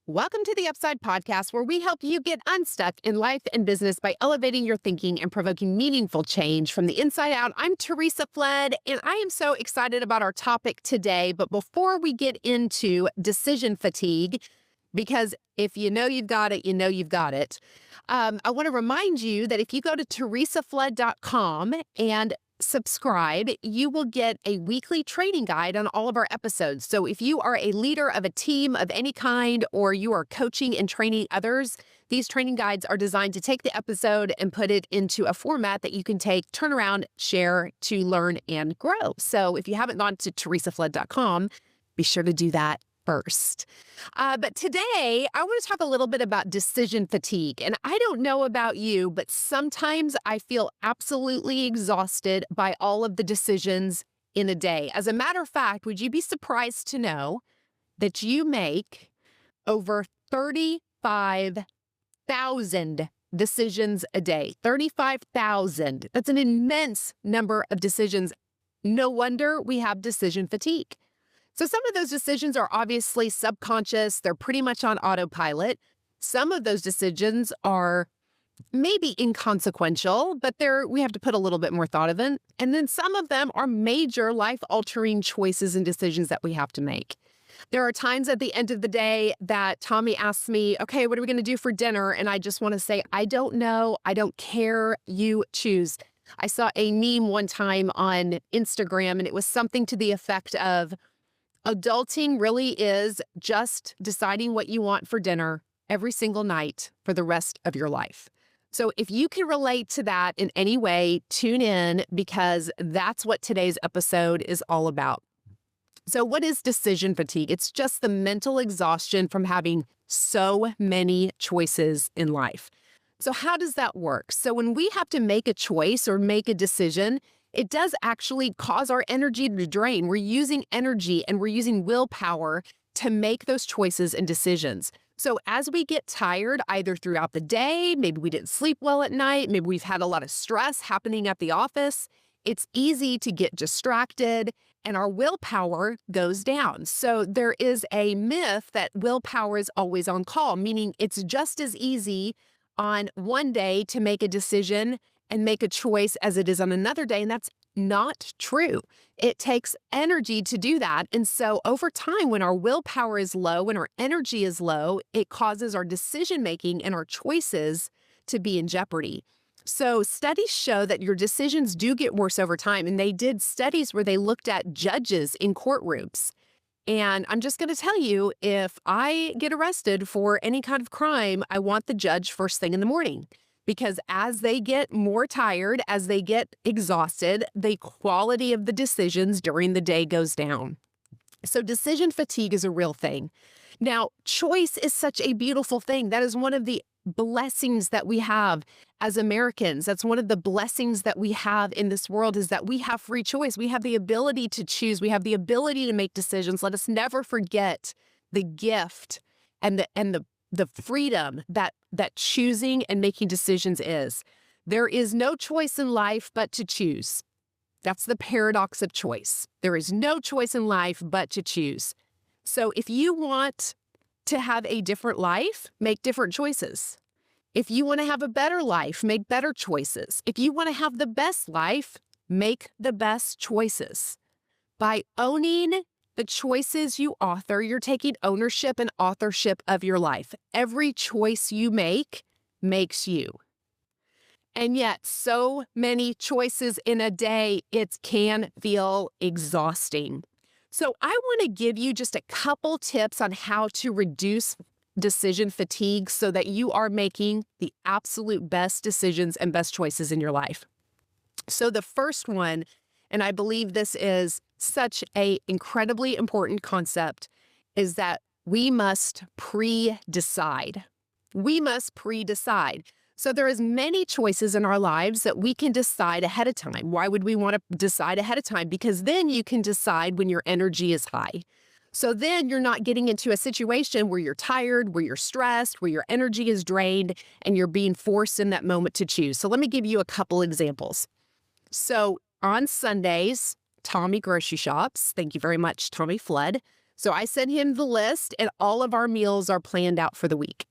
Welcome to the Upside podcast, where we help you get unstuck in life and business by elevating your thinking and provoking meaningful change from the inside out. I'm Theresa Flood, and I am so excited about our topic today. But before we get into decision fatigue, because if you know you've got it, you know you've got it, I want to remind you that if you go to theresaflood.com and subscribe, you will get a weekly training guide on all of our episodes. So if you are a leader of a team of any kind, or you are coaching and training others, these training guides are designed to take the episode and put it into a format that you can take, turn around, share to learn and grow. So if you haven't gone to theresaflood.com, be sure to do that first. But today, I want to talk a little bit about decision fatigue. And I don't know about you, but sometimes I feel absolutely exhausted by all of the decisions in a day. As a matter of fact, would you be surprised to know that you make over 35,000 decisions a day? 35,000. That's an immense number of decisions. No wonder we have decision fatigue. So some of those decisions are obviously subconscious. They're pretty much on autopilot. Some of those decisions are maybe inconsequential, but we have to put a little bit more thought of it. And then some of them are major life-altering choices and decisions that we have to make. There are times at the end of the day that Tommy asks me, okay, what are we going to do for dinner? And I just want to say, I don't know. I don't care. You choose. I saw a meme one time on Instagram, and it was something to the effect of, adulting really is just deciding what you want for dinner every single night for the rest of your life. So if you can relate to that in any way, tune in, because that's what today's episode is all about. So what is decision fatigue? It's just the mental exhaustion from having so many choices in life. So how does that work? So when we have to make a choice or make a decision, it does actually cause our energy to drain. We're using energy and we're using willpower to make those choices and decisions. So as we get tired, either throughout the day, maybe we didn't sleep well at night, maybe we've had a lot of stress happening at the office, it's easy to get distracted and our willpower goes down. So there is a myth that willpower is always on call, meaning it's just as easy on one day to make a decision and make a choice as it is on another day. And that's not true. It takes energy to do that. And so over time, when our willpower is low, when our energy is low, it causes our decision-making and our choices to be in jeopardy. So studies show that your decisions do get worse over time. And they did studies where they looked at judges in courtrooms. And I'm just going to tell you, if I get arrested for any kind of crime, I want the judge first thing in the morning. Because as they get more tired, as they get exhausted, the quality of the decisions during the day goes down. So decision fatigue is a real thing. Now, choice is such a beautiful thing. That is one of the blessings that we have as Americans. That's one of the blessings that we have in this world, is that we have free choice. We have the ability to choose. We have the ability to make decisions. Let us never forget the gift and the freedom that choosing and making decisions is. There is no choice in life but to choose. That's the paradox of choice. There is no choice in life but to choose. So if you want to have a different life, make different choices. If you want to have a better life, make better choices. If you want to have the best life, make the best choices. By owning the choices you author, you're taking ownership and authorship of your life. Every choice you make makes you. And yet, so many choices in a day, it can feel exhausting. So I want to give you just a couple tips on how to reduce decision fatigue so that you are making the absolute best decisions and best choices in your life. So the first one, and I believe this is such an incredibly important concept, is that we must pre-decide. We must pre-decide. So there is many choices in our lives that we can decide ahead of time. Why would we want to decide ahead of time? Because then you can decide when your energy is high. So then you're not getting into a situation where you're tired, where you're stressed, where your energy is drained, and you're being forced in that moment to choose. So let me give you a couple examples. So on Sundays, Tommy grocery shops, thank you very much, Tommy Flood, So I send him the list, and all of our meals are planned out for the week.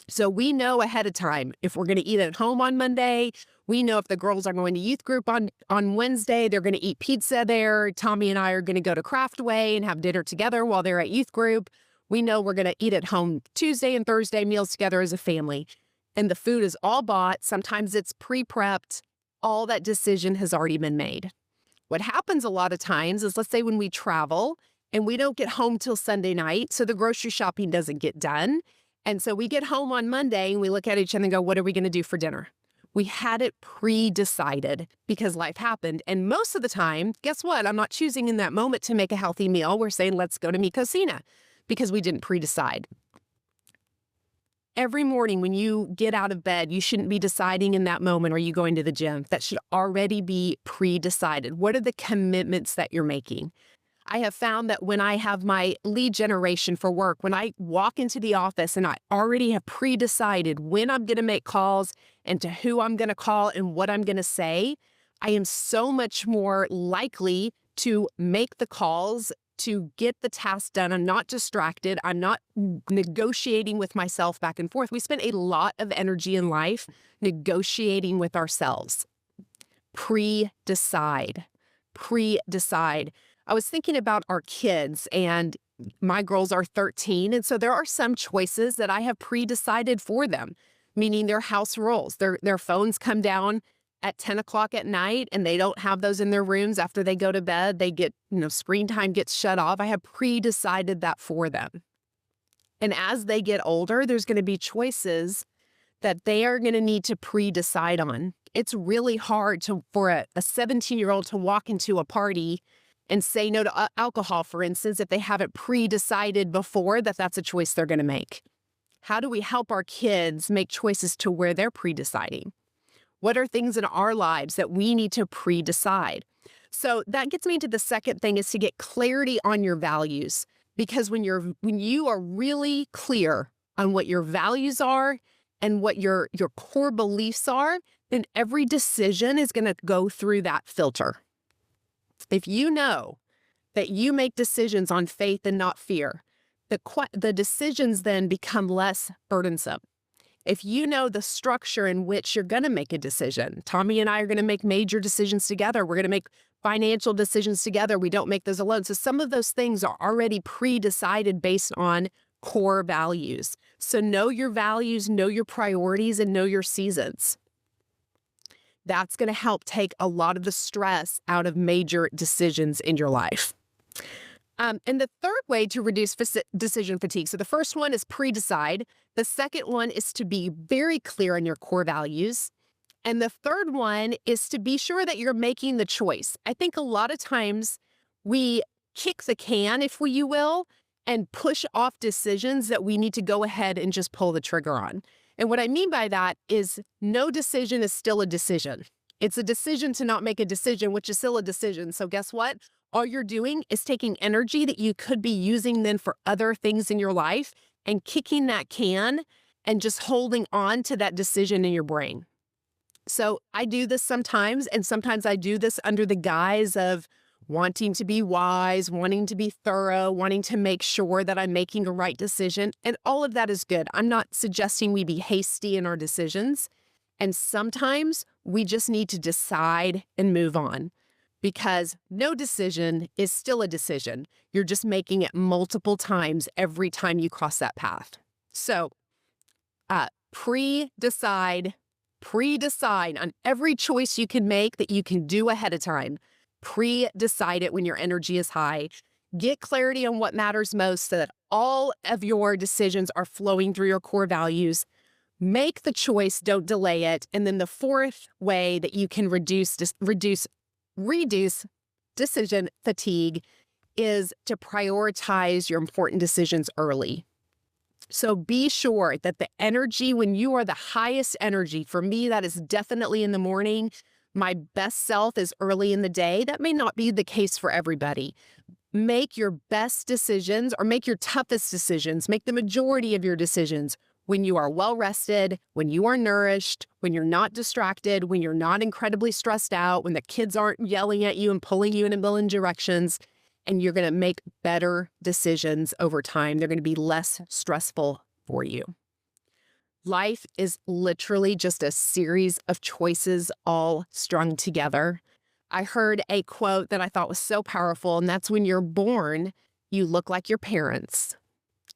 So we know ahead of time if we're going to eat at home on Monday. We know if the girls are going to youth group on Wednesday, they're going to eat pizza there. Tommy and I are going to go to Craftway and have dinner together while they're at youth group. We know we're going to eat at home Tuesday and Thursday meals together as a family. And the food is all bought. Sometimes it's pre-prepped. All that decision has already been made. What happens a lot of times is, let's say when we travel and we don't get home till Sunday night, so the grocery shopping doesn't get done. And so we get home on Monday and we look at each other and go, what are we going to do for dinner? We had it pre-decided because life happened. And most of the time, guess what? I'm not choosing in that moment to make a healthy meal. We're saying, let's go to Mi Cocina because we didn't pre-decide. Every morning when you get out of bed, you shouldn't be deciding in that moment, are you going to the gym? That should already be pre-decided. What are the commitments that you're making? I have found that when I have my lead generation for work, when I walk into the office and I already have pre-decided when I'm going to make calls and to who I'm going to call and what I'm going to say, I am so much more likely to make the calls, to get the task done. I'm not distracted. I'm not negotiating with myself back and forth. We spend a lot of energy in life negotiating with ourselves. Pre-decide. Pre-decide. I was thinking about our kids, and my girls are 13, and so there are some choices that I have pre-decided for them, meaning their house rules. Their phones come down at 10 o'clock at night, and they don't have those in their rooms after they go to bed. They get, screen time gets shut off. I have pre-decided that for them. And as they get older, there's going to be choices that they are going to need to pre-decide on. It's really hard for a 17-year-old to walk into a party and say no to alcohol, for instance, if they haven't pre-decided before that that's a choice they're going to make. How do we help our kids make choices to where they're pre-deciding? What are things in our lives that we need to pre-decide? So that gets me into the second thing, is to get clarity on your values. Because when you are really clear on what your values are and what your core beliefs are, then every decision is going to go through that filter. If you know that you make decisions on faith and not fear, the decisions then become less burdensome. If you know the structure in which you're going to make a decision, Tommy and I are going to make major decisions together. We're going to make financial decisions together. We don't make those alone. So some of those things are already pre-decided based on core values. So know your values, know your priorities, and know your seasons. That's going to help take a lot of the stress out of major decisions in your life. And the third way to reduce decision fatigue. So the first one is pre-decide. The second one is to be very clear on your core values. And the third one is to be sure that you're making the choice. I think a lot of times we kick the can, if you will, and push off decisions that we need to go ahead and just pull the trigger on. And what I mean by that is no decision is still a decision. It's a decision to not make a decision, which is still a decision. So guess what? All you're doing is taking energy that you could be using then for other things in your life and kicking that can and just holding on to that decision in your brain. So I do this sometimes, and sometimes I do this under the guise of wanting to be wise, wanting to be thorough, wanting to make sure that I'm making a right decision. And all of that is good. I'm not suggesting we be hasty in our decisions. And sometimes we just need to decide and move on, because no decision is still a decision. You're just making it multiple times every time you cross that path. So pre-decide on every choice you can make that you can do ahead of time. Pre-decide it when your energy is high. Get clarity on what matters most so that all of your decisions are flowing through your core values. Make the choice, don't delay it. And then the fourth way that you can reduce decision fatigue is to prioritize your important decisions early. So be sure that the energy, when you are the highest energy, for me, that is definitely in the morning. My best self is early in the day. That may not be the case for everybody. Make your best decisions, or make your toughest decisions, make the majority of your decisions when you are well rested, when you are nourished, when you're not distracted, when you're not incredibly stressed out, when the kids aren't yelling at you and pulling you in a million directions. and you're going to make better decisions over time. They're going to be less stressful for you. Life is literally just a series of choices all strung together. I heard a quote that I thought was so powerful, and that's when you're born, you look like your parents.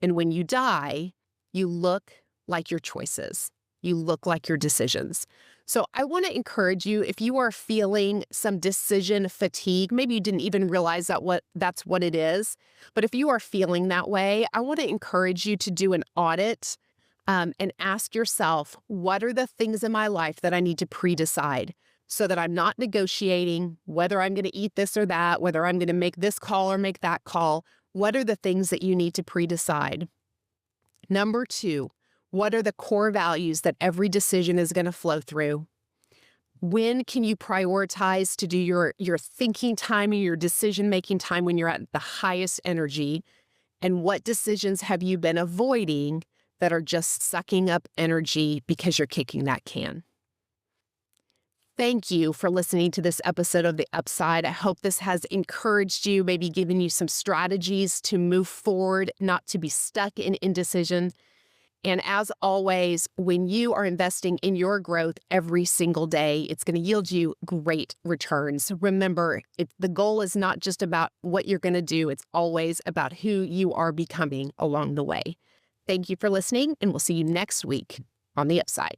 And when you die, you look like your choices. You look like your decisions. So I want to encourage you, if you are feeling some decision fatigue, maybe you didn't even realize that's what it is, but if you are feeling that way, I want to encourage you to do an audit and ask yourself, what are the things in my life that I need to pre-decide so that I'm not negotiating whether I'm going to eat this or that, whether I'm going to make this call or make that call. What are the things that you need to pre-decide? Number 2, what are the core values that every decision is going to flow through? When can you prioritize to do your thinking time and your decision-making time when you're at the highest energy? And what decisions have you been avoiding that are just sucking up energy because you're kicking that can? Thank you for listening to this episode of The Upside. I hope this has encouraged you, maybe given you some strategies to move forward, not to be stuck in indecision. And as always, when you are investing in your growth every single day, it's going to yield you great returns. Remember, the goal is not just about what you're going to do. It's always about who you are becoming along the way. Thank you for listening, and we'll see you next week on The Upside.